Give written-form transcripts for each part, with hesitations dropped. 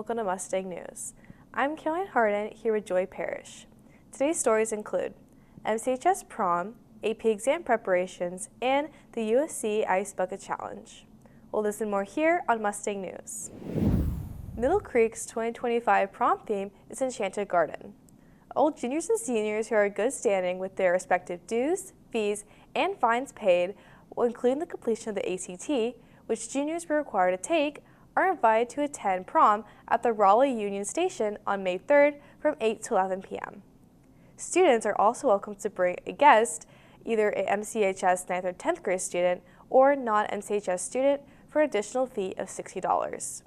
welcome to Mustang News. I'm Caroline Harden here with Joy Parrish. Today's stories include MCHS Prom, AP exam preparations, and the USC Ice Bucket Challenge. We'll listen more here on Mustang News. Middle Creek's 2025 prom theme is Enchanted Garden. All juniors and seniors who are in good standing with their respective dues, fees, and fines paid, including the completion of the ACT, which juniors were required to take, are invited to attend prom at the Raleigh Union Station on May 3rd from 8 to 11 p.m. Students are also welcome to bring a guest, either a MCHS 9th or 10th grade student or non-MCHS student, for an additional fee of $60.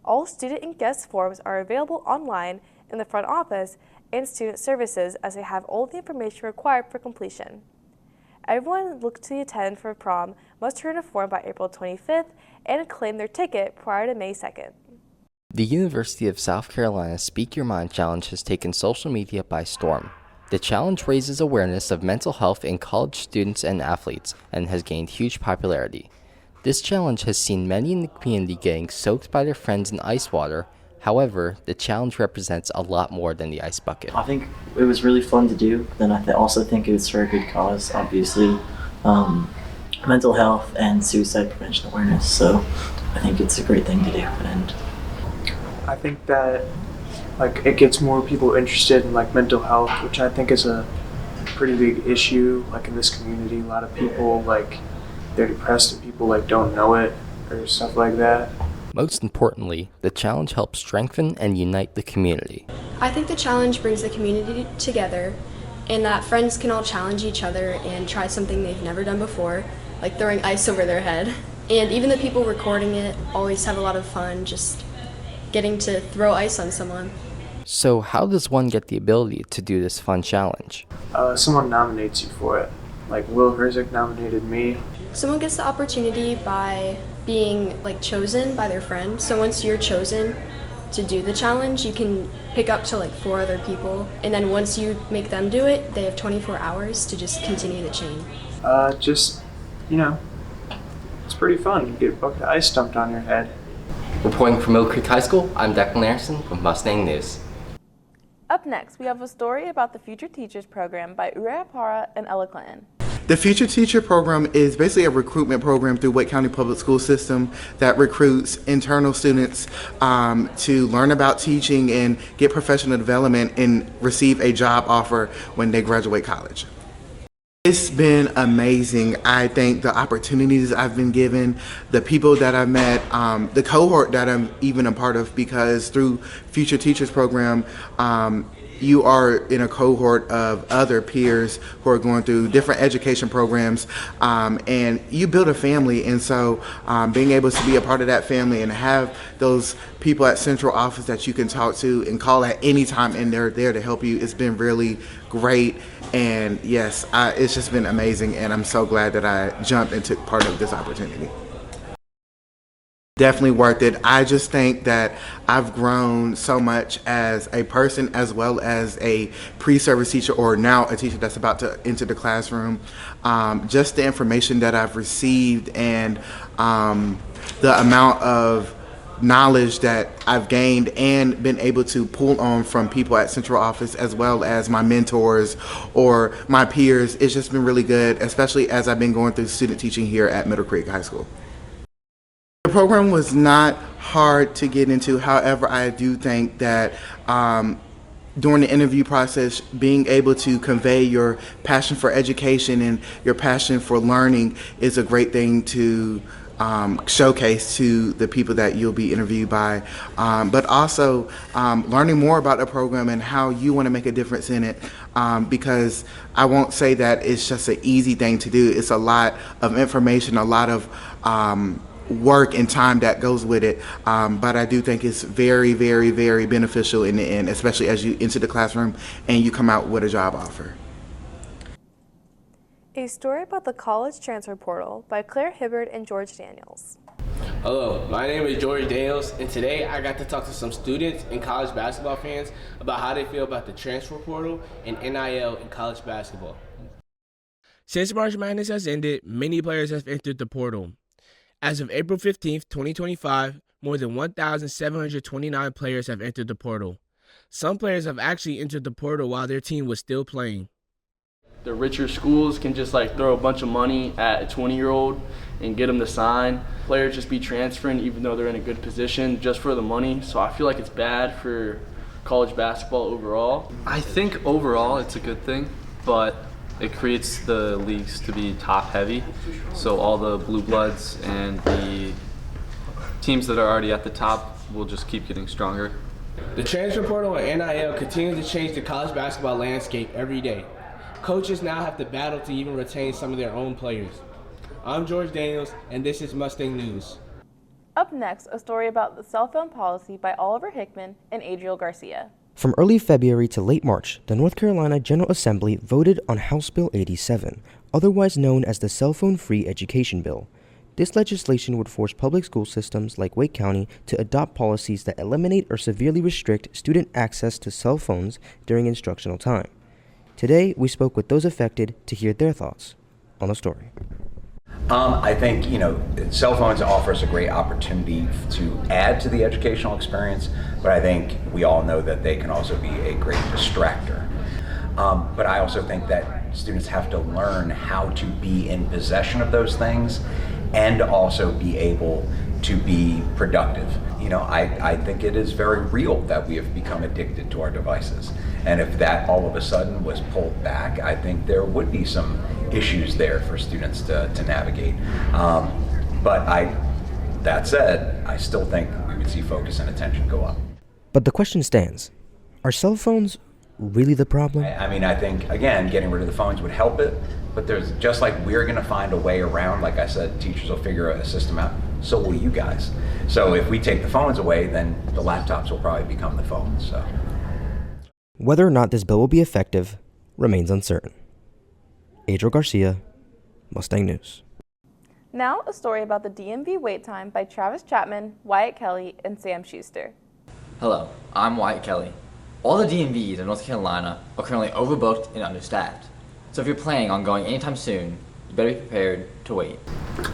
All student and guest forms are available online in the front office and student services, as they have all the information required for completion. Everyone looking to attend for prom must turn in a form by April 25th and claim their ticket prior to May 2nd. The University of South Carolina Speak Your Mind Challenge has taken social media by storm. The challenge raises awareness of mental health in college students and athletes and has gained huge popularity. This challenge has seen many in the community getting soaked by their friends in ice water. However, the challenge represents a lot more than the ice bucket. I think it was really fun to do, and I also think it was for a good cause, obviously. Mental health and suicide prevention awareness, so I think it's a great thing to do. And I think that it gets more people interested in mental health, which I think is a pretty big issue in this community. A lot of people they're depressed and people don't know it or stuff like that. Most importantly, the challenge helps strengthen and unite the community. I think the challenge brings the community together, and that friends can all challenge each other and try something they've never done before, like throwing ice over their head. And even the people recording it always have a lot of fun just getting to throw ice on someone. So how does one get the ability to do this fun challenge? Someone nominates you for it. Will Herzik nominated me. Someone gets the opportunity by being chosen by their friend. So once you're chosen to do the challenge, you can pick up to 4 other people, and then once you make them do it, they have 24 hours to just continue the chain. It's pretty fun. You get a bucket of ice dumped on your head. Reporting from Middle Creek High School, I'm Declan Anderson with Mustang News. Up next, we have a story about the Future Teachers Program by Uriah Para and Ella Clinton. The Future Teacher Program is basically a recruitment program through Wake County Public School System that recruits internal students to learn about teaching and get professional development and receive a job offer when they graduate college. It's been amazing. I think the opportunities I've been given, the people that I've met, the cohort that I'm even a part of, because through Future Teachers Program, you are in a cohort of other peers who are going through different education programs, and you build a family. And so being able to be a part of that family and have those people at central office that you can talk to and call at any time, and they're there to help you, it's been really great. And yes, it's just been amazing, and I'm so glad that I jumped and took part of this opportunity. Definitely worth it. I just think that I've grown so much as a person, as well as a pre-service teacher, or now a teacher that's about to enter the classroom. Just the information that I've received and the amount of knowledge that I've gained and been able to pull on from people at central office, as well as my mentors or my peers. It's just been really good, especially as I've been going through student teaching here at Middle Creek High School. The program was not hard to get into. However, I do think that during the interview process, being able to convey your passion for education and your passion for learning is a great thing to showcase to the people that you'll be interviewed by, but also learning more about the program and how you want to make a difference in it, because I won't say that it's just an easy thing to do. It's a lot of information, a lot of work and time that goes with it, but I do think it's very, very, very beneficial in the end, especially as you enter the classroom and you come out with a job offer. A story about the college transfer portal by Claire Hibbard and George Daniels. Hello, my name is George Daniels, and today I got to talk to some students and college basketball fans about how they feel about the transfer portal and NIL in college basketball. Since March Madness has ended, many players have entered the portal. As of April 15th, 2025, More than 1,729 players have entered the portal. Some players have actually entered the portal while their team was still playing. The richer schools can just throw a bunch of money at a 20-year-old and get them to sign. Players just be transferring even though they're in a good position just for the money. So I feel like it's bad for college basketball overall. I think overall it's a good thing, but it creates the leagues to be top heavy. So all the blue bloods and the teams that are already at the top will just keep getting stronger. The transfer portal and NIL continue to change the college basketball landscape every day. Coaches now have to battle to even retain some of their own players. I'm George Daniels, and this is Mustang News. Up next, a story about the cell phone policy by Oliver Hickman and Adriel Garcia. From early February to late March, the North Carolina General Assembly voted on House Bill 87, otherwise known as the Cell Phone Free Education Bill. This legislation would force public school systems like Wake County to adopt policies that eliminate or severely restrict student access to cell phones during instructional time. Today, we spoke with those affected to hear their thoughts on the story. I think, cell phones offer us a great opportunity to add to the educational experience, but I think we all know that they can also be a great distractor. But I also think that students have to learn how to be in possession of those things and also be able to be productive. I think it is very real that we have become addicted to our devices. And if that all of a sudden was pulled back, I think there would be some issues there for students to navigate. That said, I still think we would see focus and attention go up. But the question stands, are cell phones really the problem? I think, again, getting rid of the phones would help it, but there's just like we're gonna find a way around, like I said, teachers will figure a system out, so will you guys. So if we take the phones away, then the laptops will probably become the phones, so. Whether or not this bill will be effective remains uncertain. Adriel Garcia, Mustang News. Now, a story about the DMV wait time by Travis Chapman, Wyatt Kelly, and Sam Schuster. Hello, I'm Wyatt Kelly. All the DMVs in North Carolina are currently overbooked and understaffed. So if you're planning on going anytime soon, you better be prepared to wait.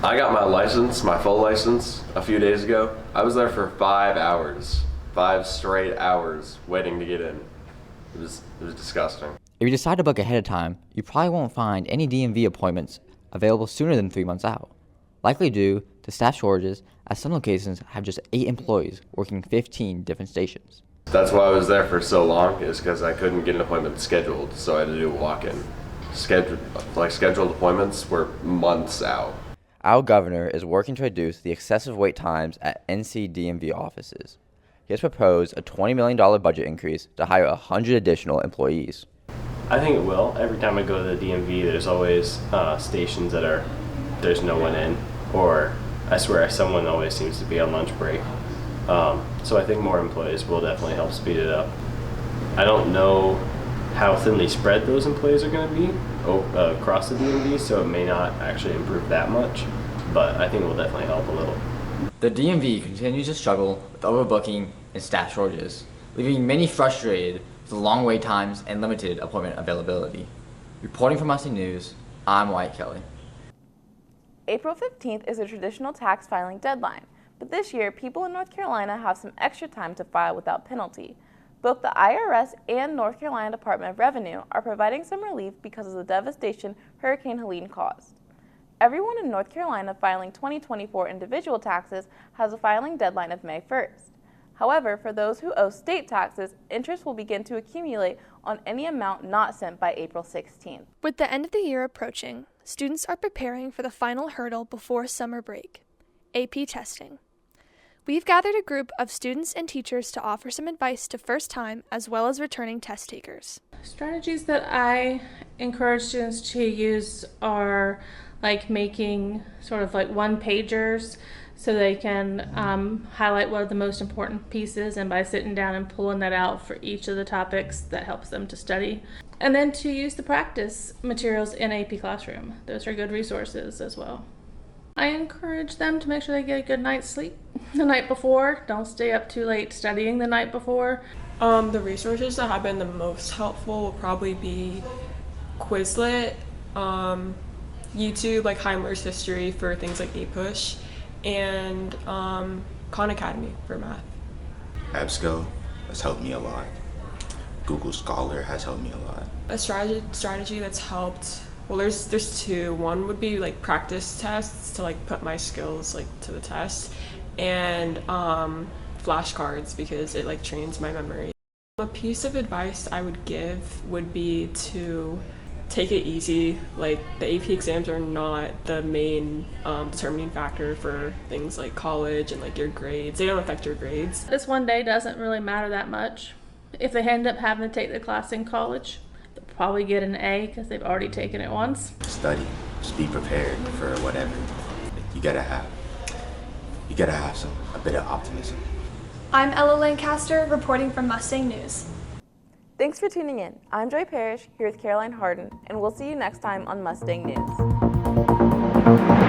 I got my license, my full license, a few days ago. I was there for 5 hours, 5 straight hours waiting to get in. It was disgusting. If you decide to book ahead of time, you probably won't find any DMV appointments available sooner than 3 months out, likely due to staff shortages, as some locations have just 8 employees working 15 different stations. That's why I was there for so long, is because I couldn't get an appointment scheduled, so I had to do a walk-in. Scheduled appointments were months out. Our governor is working to reduce the excessive wait times at NC DMV offices. He has proposed a $20 million budget increase to hire 100 additional employees. I think it will. Every time I go to the DMV, there's always stations that there's no one in, or I swear someone always seems to be on lunch break. So I think more employees will definitely help speed it up. I don't know how thinly spread those employees are going to be across the DMV, so it may not actually improve that much, but I think it will definitely help a little. The DMV continues to struggle with overbooking and staff shortages, leaving many frustrated with the long wait times and limited appointment availability. Reporting for Mustang News, I'm Wyatt Kelly. April 15th is a traditional tax filing deadline, but this year people in North Carolina have some extra time to file without penalty. Both the IRS and North Carolina Department of Revenue are providing some relief because of the devastation Hurricane Helene caused. Everyone in North Carolina filing 2024 individual taxes has a filing deadline of May 1st. However, for those who owe state taxes, interest will begin to accumulate on any amount not sent by April 16th. With the end of the year approaching, students are preparing for the final hurdle before summer break, AP testing. We've gathered a group of students and teachers to offer some advice to first-time as well as returning test takers. Strategies that I encourage students to use are like making sort of like one-pagers so they can highlight what are the most important pieces, and by sitting down and pulling that out for each of the topics, that helps them to study. And then to use the practice materials in AP Classroom. Those are good resources as well. I encourage them to make sure they get a good night's sleep the night before. Don't stay up too late studying the night before. The resources that have been the most helpful will probably be Quizlet, YouTube, like Heimer's History for things like APUSH, and Khan Academy for math. EBSCO has helped me a lot. Google Scholar has helped me a lot. A strategy that's helped, well, there's two. One would be like practice tests to like put my skills like to the test, and flashcards because it like trains my memory. A piece of advice I would give would be to take it easy. Like, the AP exams are not the main determining factor for things like college and like your grades. They don't affect your grades. This one day doesn't really matter that much. If they end up having to take the class in college, they'll probably get an A because they've already taken it once. Study, just be prepared for whatever. You gotta have a bit of optimism. I'm Ella Lancaster, reporting from Mustang News. Thanks for tuning in. I'm Joy Parrish here with Caroline Harden, and we'll see you next time on Mustang News.